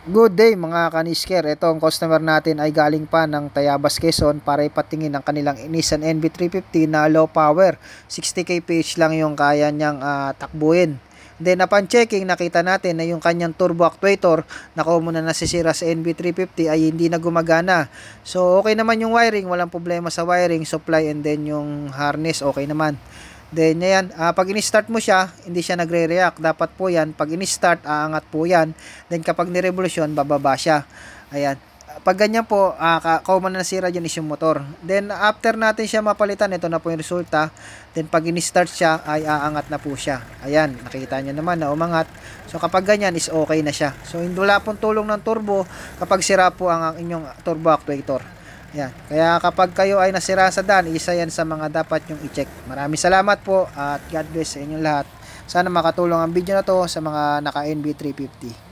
Good day mga kanisker. Ito ang customer natin ay galing pa ng Tayabas, Quezon para ipatingin ang kanilang Nissan NV350 na low power. 60 kph lang yung kaya niyang takbuhin. Then upon checking, nakita natin na yung kanyang turbo actuator na common na nasisira sa NV350 ay hindi na gumagana. So okay naman yung wiring, walang problema sa wiring, supply and then yung harness okay naman. Then, yan, pag in-start mo siya, hindi siya nagre-react. Dapat po yan, pag in-start, aangat po yan. Then, kapag ni-revolution, bababa siya. Ayan. Pag ganyan po, common na nasira dyan is yung motor. Then, after natin siya mapalitan, ito na po yung resulta. Then, pag in-start siya, ay aangat na po siya. Ayan, nakita nyo naman na umangat. So, kapag ganyan, is okay na siya. So, hindi wala pong tulong ng turbo kapag sira po ang inyong turbo actuator. Yan. Kaya kapag kayo ay nasira sa daan, isa yan sa mga dapat yung i-check. Maraming salamat po at God bless sa inyong lahat. Sana makatulong ang video na to sa mga naka NV350.